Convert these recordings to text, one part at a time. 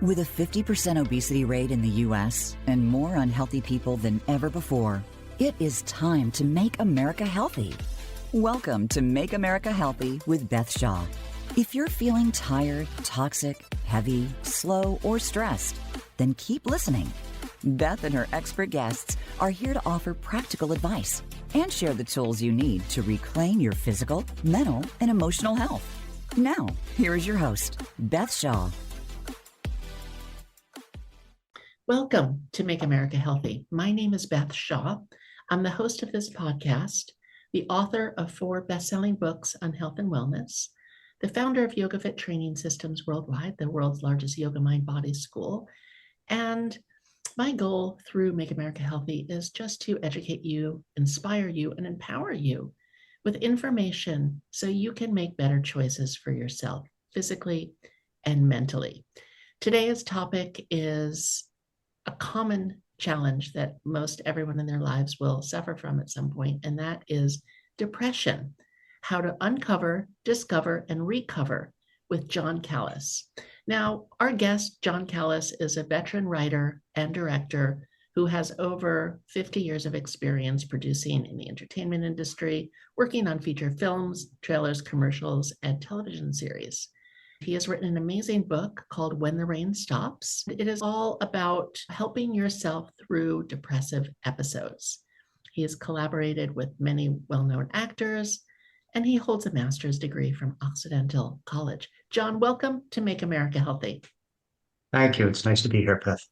With a 50% obesity rate in the U.S. and more unhealthy people than ever before, it is time to make America healthy. Welcome to Make America Healthy with Beth Shaw. If you're feeling tired, toxic, heavy, slow, or stressed, then keep listening. Beth and her expert guests are here to offer practical advice and share the tools you need to reclaim your physical, mental, and emotional health. Now, here is your host, Beth Shaw. Welcome to Make America Healthy. My name is Beth Shaw. I'm the host of this podcast, the author of 4 best-selling books on health and wellness, the founder of Yoga Fit Training Systems Worldwide, the world's largest yoga mind-body school. And my goal through Make America Healthy is just to educate you, inspire you, and empower you with information so you can make better choices for yourself, physically and mentally. Today's topic is a common challenge that most everyone in their lives will suffer from at some point, and that is depression. How to uncover, discover, and recover with John Callas. Now, our guest, John Callas, is a veteran writer and director who has over 50 years of experience producing in the entertainment industry, working on feature films, trailers, commercials, and television series. He has written an amazing book called When the Rain Stops. It is all about helping yourself through depressive episodes. He has collaborated with many well-known actors, and he holds a master's degree from Occidental College. John, welcome to Make America Healthy. Thank you. It's nice to be here, Beth.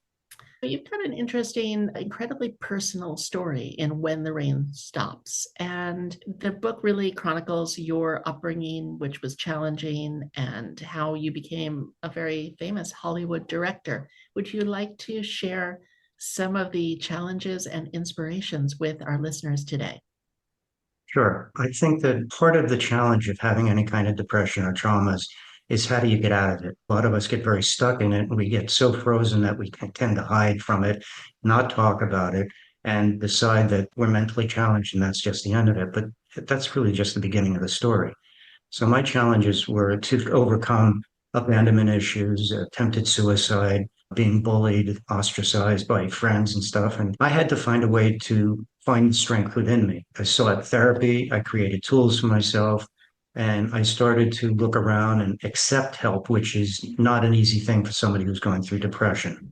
You've got an interesting, incredibly personal story in When the Rain Stops. And the book really chronicles your upbringing, which was challenging, and how you became a very famous Hollywood director. Would you like to share some of the challenges and inspirations with our listeners today? Sure. I think that part of the challenge of having any kind of depression or traumas is how do you get out of it? A lot of us get very stuck in it, and we get so frozen that we tend to hide from it, not talk about it, and decide that we're mentally challenged and that's just the end of it. But that's really just the beginning of the story. So my challenges were to overcome abandonment issues, attempted suicide, being bullied, ostracized by friends and stuff. And I had to find a way to find strength within me. I sought therapy. I created tools for myself. And I started to look around and accept help, which is not an easy thing for somebody who's going through depression.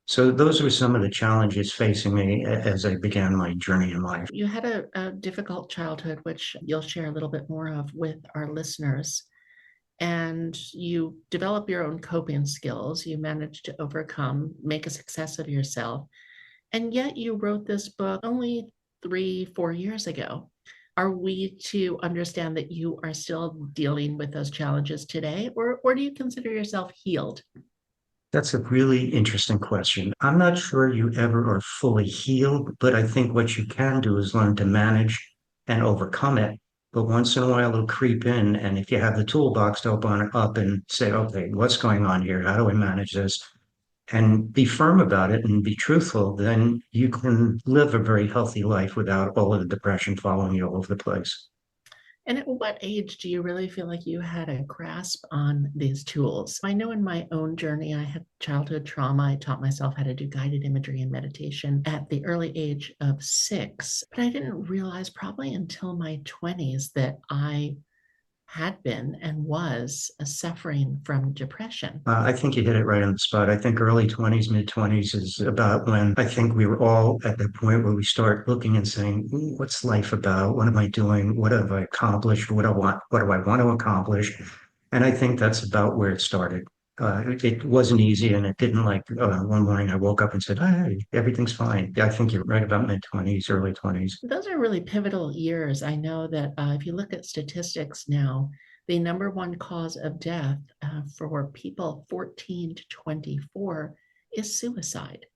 So those were some of the challenges facing me as I began my journey in life. You had a difficult childhood, which you'll share a little bit more of with our listeners. And you develop your own coping skills. You managed to overcome, make a success of yourself. And yet you wrote this book only 3-4 years ago. Are we to understand that you are still dealing with those challenges today, or do you consider yourself healed? That's a really interesting question. I'm not sure you ever are fully healed, but I think what you can do is learn to manage and overcome it. But once in a while, it'll creep in. And if you have the toolbox to open it up and say, okay, what's going on here? How do I manage this? And be firm about it and be truthful, then you can live a very healthy life without all of the depression following you all over the place. And at what age do you really feel like you had a grasp on these tools? I know in my own journey, I had childhood trauma. I taught myself how to do guided imagery and meditation at the early age of 6, but I didn't realize probably until my 20s that I had been and was suffering from depression. I think you hit it right on the spot. I think early 20s, mid 20s is about when I think we were all at the point where we start looking and saying, what's life about? What am I doing? What have I accomplished? What do I want to accomplish? And I think that's about where it started. It wasn't easy, and it didn't one morning I woke up and said, hey, everything's fine. I think you're right about mid 20s, early 20s. Those are really pivotal years. I know that if you look at statistics now, the number one cause of death for people 14 to 24 is suicide.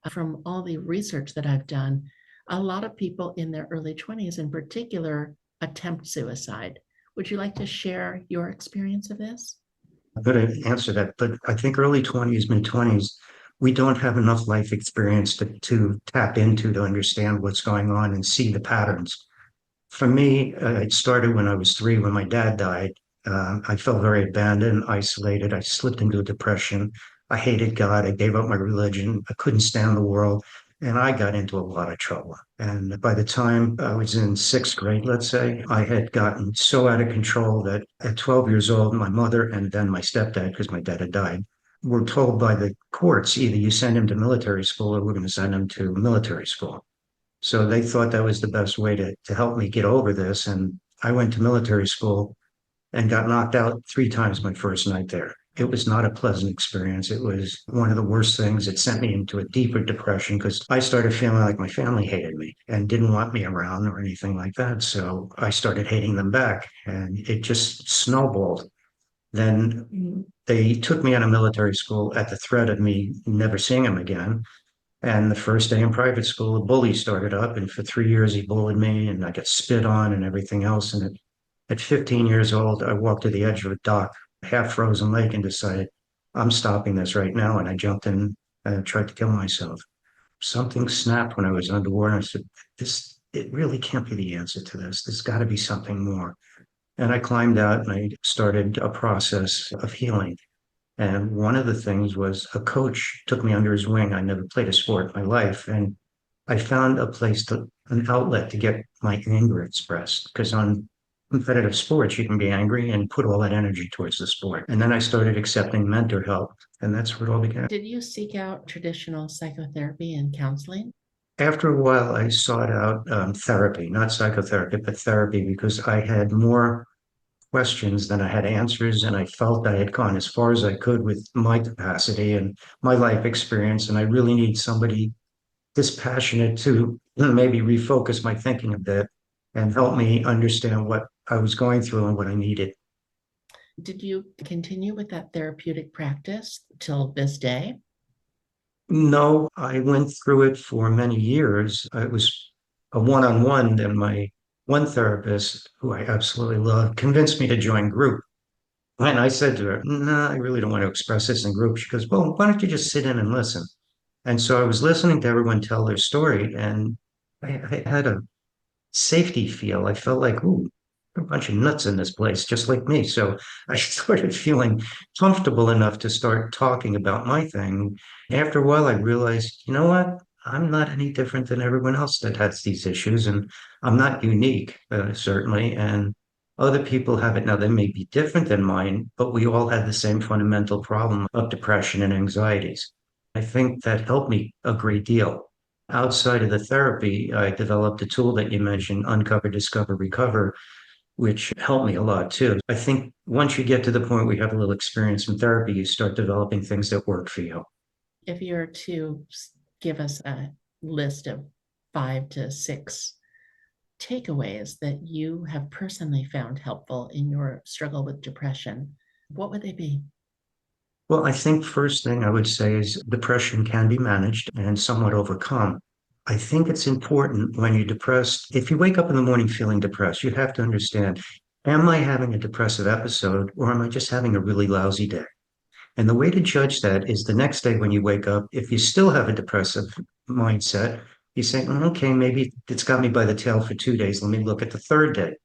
From all the research that I've done, a lot of people in their early 20s in particular attempt suicide. Would you like to share your experience of this? I'm going to answer that, but I think early 20s, mid 20s, we don't have enough life experience to tap into to understand what's going on and see the patterns. For me, it started when I was 3, when my dad died. I felt very abandoned, isolated. I slipped into a depression. I hated God. I gave up my religion. I couldn't stand the world. And I got into a lot of trouble. And by the time I was in sixth grade, let's say, I had gotten so out of control that at 12 years old, my mother and then my stepdad, because my dad had died, were told by the courts, either you send him to military school or we're going to send him to military school. So they thought that was the best way to help me get over this. And I went to military school and got knocked out 3 times my first night there. It was not a pleasant experience. It was one of the worst things. It sent me into a deeper depression because I started feeling like my family hated me and didn't want me around or anything like that. So I started hating them back and it just snowballed. Then they took me out of military school at the threat of me never seeing them again. And the first day in private school, a bully started up, and for 3 years he bullied me, and I got spit on and everything else. And at 15 years old, I walked to the edge of a dock, half frozen lake, and decided, I'm stopping this right now. And I jumped in and tried to kill myself. Something snapped when I was underwater. I said, it really can't be the answer to this. There's got to be something more. And I climbed out and I started a process of healing. And one of the things was a coach took me under his wing. I never played a sport in my life. And I found an outlet to get my anger expressed. Because on competitive sports, you can be angry and put all that energy towards the sport. And then I started accepting mentor help. And that's where it all began. Did you seek out traditional psychotherapy and counseling? After a while, I sought out therapy, not psychotherapy, but therapy, because I had more questions than I had answers. And I felt I had gone as far as I could with my capacity and my life experience. And I really need somebody dispassionate to maybe refocus my thinking a bit and help me understand what I was going through and what I needed. Did you continue with that therapeutic practice till this day? No, I went through it for many years. It was a one-on-one, and my one therapist, who I absolutely love, convinced me to join group. And I said to her, no, I really don't want to express this in group. She goes, well, why don't you just sit in and listen? And so I was listening to everyone tell their story, and I had a safety feel. I felt like, ooh, a bunch of nuts in this place, just like me. So I started feeling comfortable enough to start talking about my thing. After a while, I realized, you know what? I'm not any different than everyone else that has these issues, and I'm not unique, certainly. And other people have it now. They may be different than mine, but we all have the same fundamental problem of depression and anxieties. I think that helped me a great deal. Outside of the therapy, I developed a tool that you mentioned, Uncover, Discover, Recover, which helped me a lot too. I think once you get to the point where you have a little experience in therapy, you start developing things that work for you. If you were to give us a list of 5 to 6 takeaways that you have personally found helpful in your struggle with depression, what would they be? Well, I think first thing I would say is depression can be managed and somewhat overcome. I think it's important when you're depressed, if you wake up in the morning feeling depressed, you have to understand, am I having a depressive episode or am I just having a really lousy day? And the way to judge that is the next day when you wake up, if you still have a depressive mindset, you say, okay, maybe it's got me by the tail for 2 days. Let me look at the third day.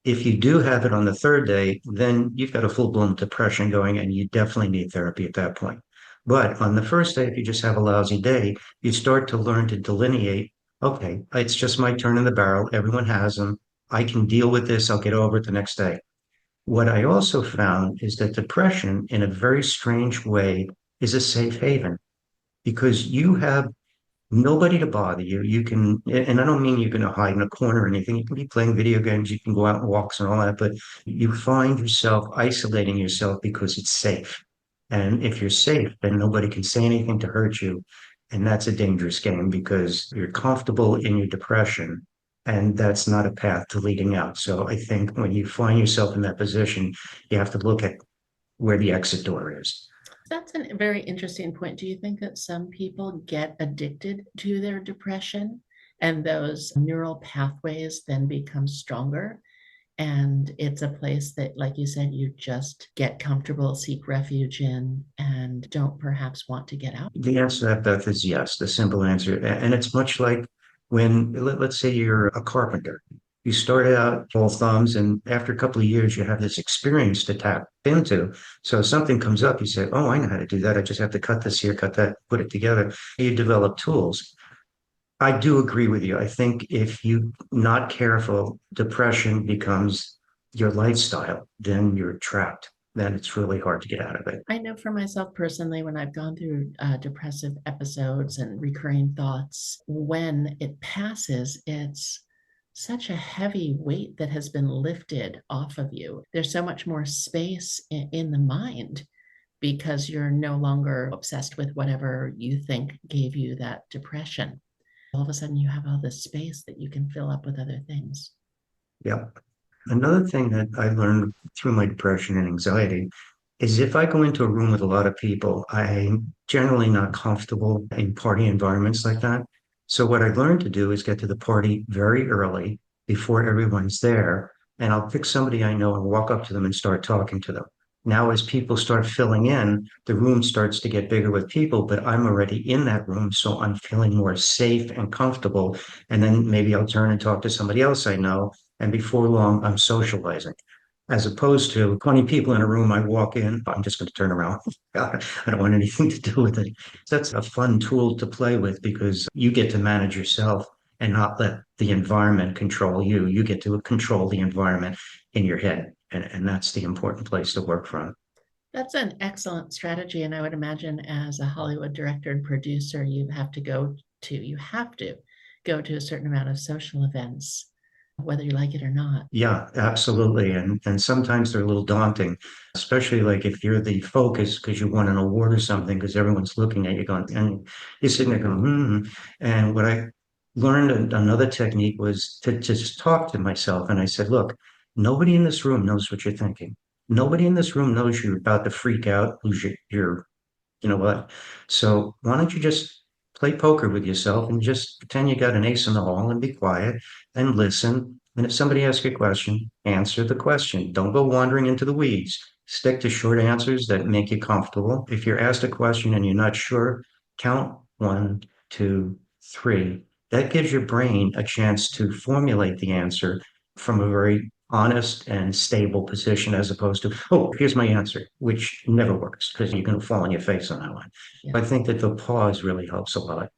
If you do have it on the third day, then you've got a full-blown depression going and you definitely need therapy at that point. But on the first day, if you just have a lousy day, you start to learn to delineate, okay, it's just my turn in the barrel. Everyone has them. I can deal with this. I'll get over it the next day. What I also found is that depression, in a very strange way, is a safe haven because you have nobody to bother you. You can, and I don't mean you're going to hide in a corner or anything. You can be playing video games, you can go out on walks and all that, but you find yourself isolating yourself because it's safe. And if you're safe, then nobody can say anything to hurt you. And that's a dangerous game because you're comfortable in your depression. And that's not a path to leading out. So I think when you find yourself in that position, you have to look at where the exit door is. That's a very interesting point. Do you think that some people get addicted to their depression and those neural pathways then become stronger? And it's a place that, like you said, you just get comfortable, seek refuge in, and don't perhaps want to get out? The answer to that, Beth, is yes, the simple answer. And it's much like when, let's say you're a carpenter You start out all thumbs, and after a couple of years, you have this experience to tap into. So if something comes up, you say, "Oh, I know how to do that. I just have to cut this here, cut that, put it together." You develop tools. I do agree with you. I think if you not careful, depression becomes your lifestyle, then you're trapped. Then it's really hard to get out of it. I know for myself personally, when I've gone through depressive episodes and recurring thoughts, when it passes, it's such a heavy weight that has been lifted off of you. There's so much more space in the mind because you're no longer obsessed with whatever you think gave you that depression. All of a sudden, you have all this space that you can fill up with other things. Yeah. Another thing that I learned through my depression and anxiety is if I go into a room with a lot of people, I'm generally not comfortable in party environments like that. So what I learned to do is get to the party very early before everyone's there, and I'll pick somebody I know and walk up to them and start talking to them. Now, as people start filling in, the room starts to get bigger with people, but I'm already in that room, so I'm feeling more safe and comfortable. And then maybe I'll turn and talk to somebody else I know, and before long, I'm socializing. As opposed to 20 people in a room, I walk in, I'm just going to turn around. I don't want anything to do with it. That's a fun tool to play with because you get to manage yourself and not let the environment control you. You get to control the environment in your head. And that's the important place to work from. That's an excellent strategy. And I would imagine as a Hollywood director and producer, you have to go to a certain amount of social events, whether you like it or not. Yeah, absolutely. And sometimes they're a little daunting, especially like if you're the focus because you won an award or something, because everyone's looking at you going, and you're sitting there going, hmm. And what I learned another technique was to just talk to myself. And I said, look, nobody in this room knows what you're thinking. Nobody in this room knows you're about to freak out, lose your you know what? So why don't you just play poker with yourself and just pretend you got an ace in the hole and be quiet and listen. And if somebody asks you a question, answer the question. Don't go wandering into the weeds. Stick to short answers that make you comfortable. If you're asked a question and you're not sure, count one, two, three. That gives your brain a chance to formulate the answer from a very honest and stable position as opposed to, oh, here's my answer, which never works because you're going to fall on your face on that one. Yeah. I think that the pause really helps a lot.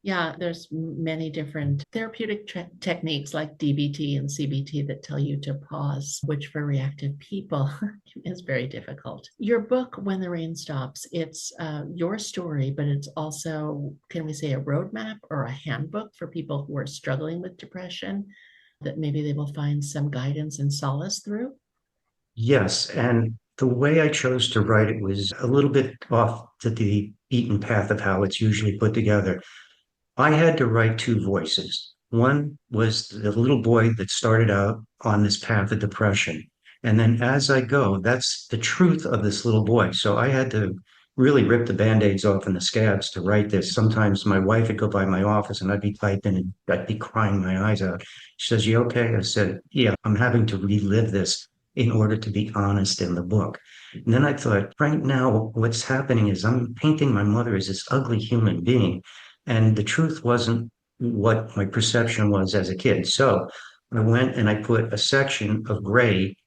Yeah, there's many different therapeutic techniques like DBT and CBT that tell you to pause, which for reactive people is very difficult. Your book, When the Rain Stops, it's your story, but it's also, can we say, a roadmap or a handbook for people who are struggling with depression that maybe they will find some guidance and solace through? Yes. And the way I chose to write it was a little bit off to the beaten path of how it's usually put together. I had to write two voices. One was the little boy that started out on this path of depression. And then as I go, that's the truth of this little boy. So I had to really rip the band-aids off and the scabs to write this. Sometimes my wife would go by my office and I'd be typing and I'd be crying my eyes out. She says, "You okay?" I said, "Yeah, I'm having to relive this in order to be honest in the book." And then I thought, right now, what's happening is I'm painting my mother as this ugly human being. And the truth wasn't what my perception was as a kid. So I went and I put a section of gray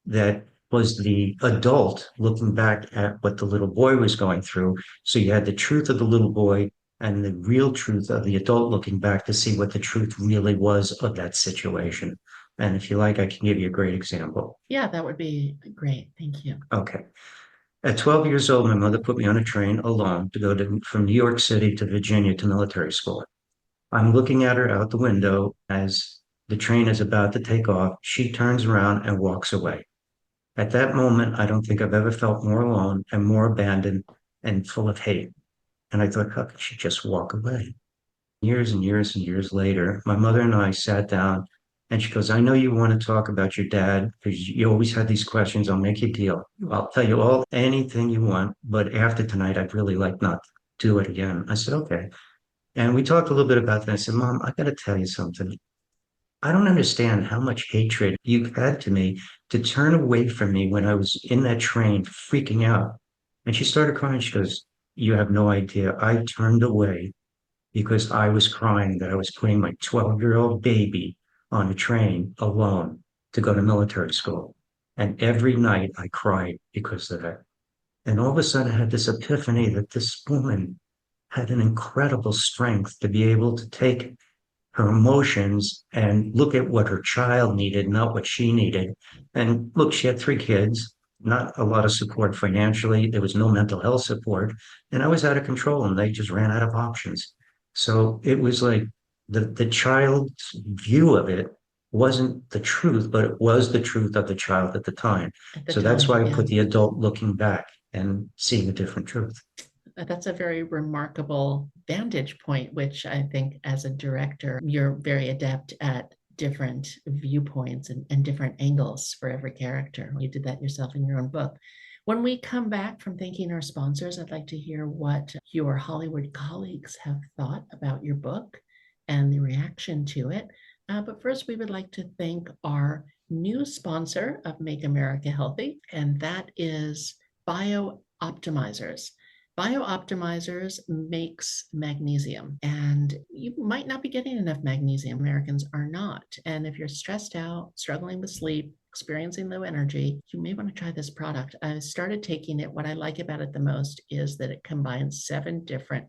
that was the adult looking back at what the little boy was going through. So you had the truth of the little boy and the real truth of the adult looking back to see what the truth really was of that situation. And if you like, I can give you a great example. Yeah, that would be great. Thank you. Okay. At 12 years old, my mother put me on a train alone to go from New York City to Virginia to military school. I'm looking at her out the window as the train is about to take off. She turns around and walks away. At that moment, I don't think I've ever felt more alone and more abandoned and full of hate. And I thought, how could she just walk away? Years and years and years later, my mother and I sat down and she goes, "I know you want to talk about your dad because you always had these questions. I'll make you a deal. I'll tell you anything you want, but after tonight, I'd really like not to do it again." I said, "Okay." And we talked a little bit about that. I said, "Mom, I got to tell you something. I don't understand how much hatred you've had to me to turn away from me when I was in that train freaking out." And she started crying. She goes, "You have no idea. I turned away because I was crying that I was putting my 12-year-old baby on a train alone to go to military school. And every night I cried because of it. And all of a sudden I had this epiphany that this woman had an incredible strength to be able to take her emotions and look at what her child needed, not what she needed. And look, she had 3 kids, not a lot of support financially. There was no mental health support. And I was out of control and they just ran out of options. So it was like the child's view of it wasn't the truth, but it was the truth of the child at the time. At the So that's time, why I yeah. put the adult looking back and seeing a different truth. That's a very remarkable vantage point, which I think as a director, you're very adept at different viewpoints and different angles for every character. You did that yourself in your own book. When we come back from thanking our sponsors, I'd like to hear what your Hollywood colleagues have thought about your book and the reaction to it. But first, we would like to thank our new sponsor of Make America Healthy, and that is Bio-Optimizers. Bio-Optimizers makes magnesium, and you might not be getting enough magnesium. Americans are not. And if you're stressed out, struggling with sleep, experiencing low energy, you may want to try this product. I started taking it. What I like about it the most is that it combines 7 different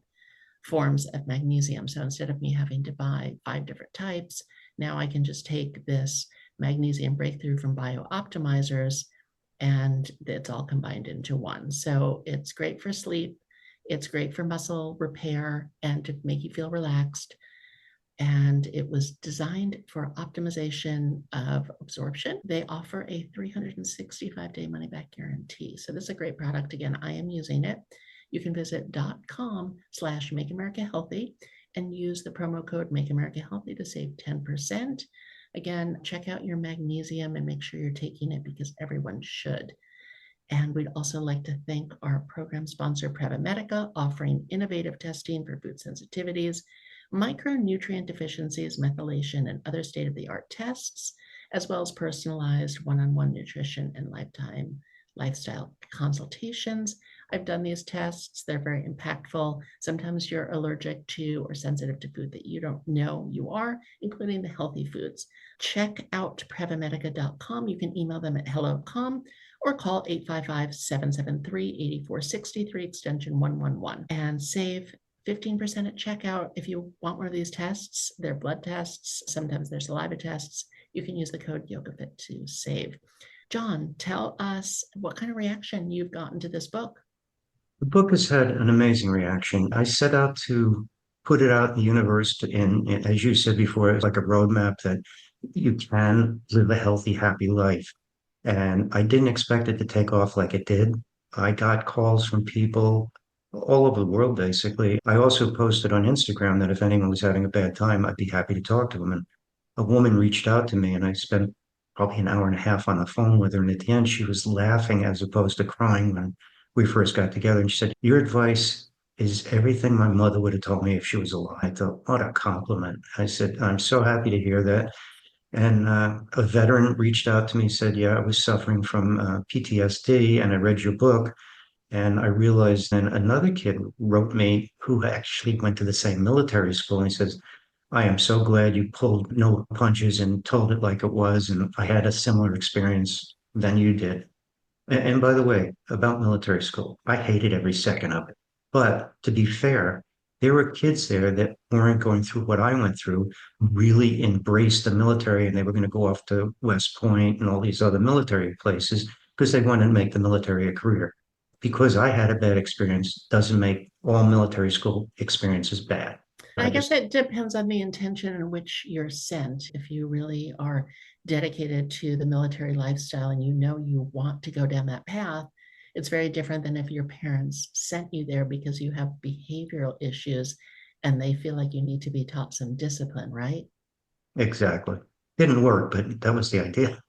forms of magnesium. So instead of me having to buy 5 different types, now I can just take this magnesium breakthrough from Bio-Optimizers, and it's all combined into one. So it's great for sleep. It's great for muscle repair and to make you feel relaxed. And it was designed for optimization of absorption. They offer a 365-day money-back guarantee. So this is a great product. Again, I am using it. You can visit .com/makeamericahealthy and use the promo code makeamericahealthy to save 10%. Again, check out your magnesium and make sure you're taking it because everyone should. And we'd also like to thank our program sponsor, Prevamedica, offering innovative testing for food sensitivities, micronutrient deficiencies, methylation, and other state-of-the-art tests, as well as personalized one-on-one nutrition and lifestyle consultations. I've done these tests. They're very impactful. Sometimes you're allergic to or sensitive to food that you don't know you are, including the healthy foods. Check out Prevamedica.com. You can email them at hello.com or call 855-773-8463, extension 111, and save 15% at checkout. If you want one of these tests, they're blood tests, sometimes they're saliva tests. You can use the code YogaFit to save. John, tell us what kind of reaction you've gotten to this book. The book has had an amazing reaction. I set out to put it out in the universe as you said before, it's like a roadmap that you can live a healthy, happy life. And I didn't expect it to take off like it did. I got calls from people all over the world, basically. I also posted on Instagram that if anyone was having a bad time, I'd be happy to talk to them. And a woman reached out to me, and I spent probably an hour and a half on the phone with her. And at the end, she was laughing as opposed to crying when we first got together. And she said, "Your advice is everything my mother would have told me if she was alive." I thought, what a compliment. I said, "I'm so happy to hear that." And a veteran reached out to me, said, "Yeah, I was suffering from PTSD, and I read your book." And I realized then another kid wrote me who actually went to the same military school. And he says, "I am so glad you pulled no punches and told it like it was. And I had a similar experience than you did." And by the way, about military school, I hated every second of it. But to be fair, there were kids there that weren't going through what I went through, really embraced the military, and they were going to go off to West Point and all these other military places because they wanted to make the military a career. Because I had a bad experience doesn't make all military school experiences bad. I guess it depends on the intention in which you're sent. If you really are dedicated to the military lifestyle and you know you want to go down that path, it's very different than if your parents sent you there because you have behavioral issues and they feel like you need to be taught some discipline, right? Exactly. Didn't work, but that was the idea.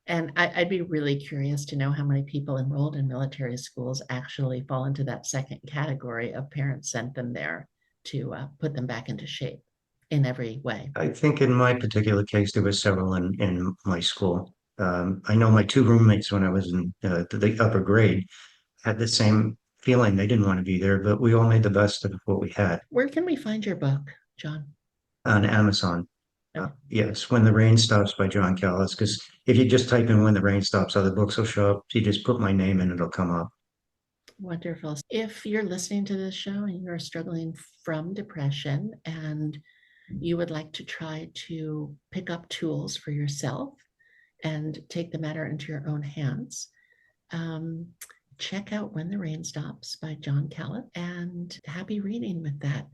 And I'd be really curious to know how many people enrolled in military schools actually fall into that second category of parents sent them there to put them back into shape in every way. I think in my particular case, there were several in my school. I know my 2 roommates when I was in the upper grade had the same feeling. They didn't want to be there, but we all made the best of what we had Where can we find your book, John? on Amazon. Yes, When the Rain Stops by John Callas, because if you just type in When the Rain Stops, other books will show up. You just put my name in, it'll come up. Wonderful. If you're listening to this show and you're struggling from depression and you would like to try to pick up tools for yourself and take the matter into your own hands, check out When the Rain Stops by John Callas, and happy reading with that.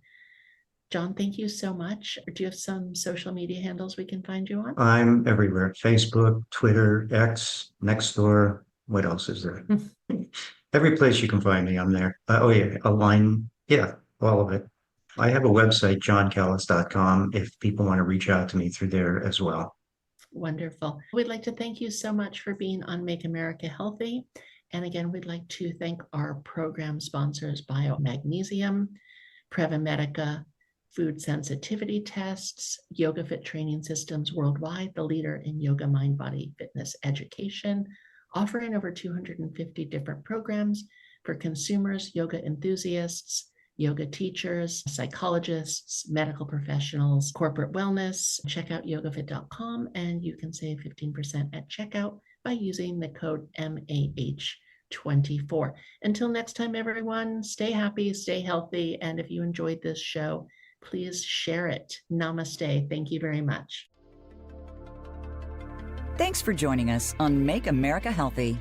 John, thank you so much. Do you have some social media handles we can find you on? I'm everywhere. Facebook, Twitter, X, Nextdoor. What else is there? Every place you can find me, I'm there. Oh yeah, a line. Yeah, all of it. I have a website, johncallas.com, if people want to reach out to me through there as well. Wonderful. We'd like to thank you so much for being on Make America Healthy. And again, we'd like to thank our program sponsors, Biomagnesium, Previmedica, Food Sensitivity Tests, Yoga Fit Training Systems Worldwide, the leader in yoga, mind, body, fitness education, offering over 250 different programs for consumers, yoga enthusiasts, yoga teachers, psychologists, medical professionals, corporate wellness. Check out yogafit.com and you can save 15% at checkout by using the code MAH24. Until next time, everyone, stay happy, stay healthy, and if you enjoyed this show, please share it. Namaste. Thank you very much. Thanks for joining us on Make America Healthy.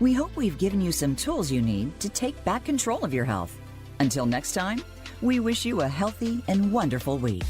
We hope we've given you some tools you need to take back control of your health. Until next time, we wish you a healthy and wonderful week.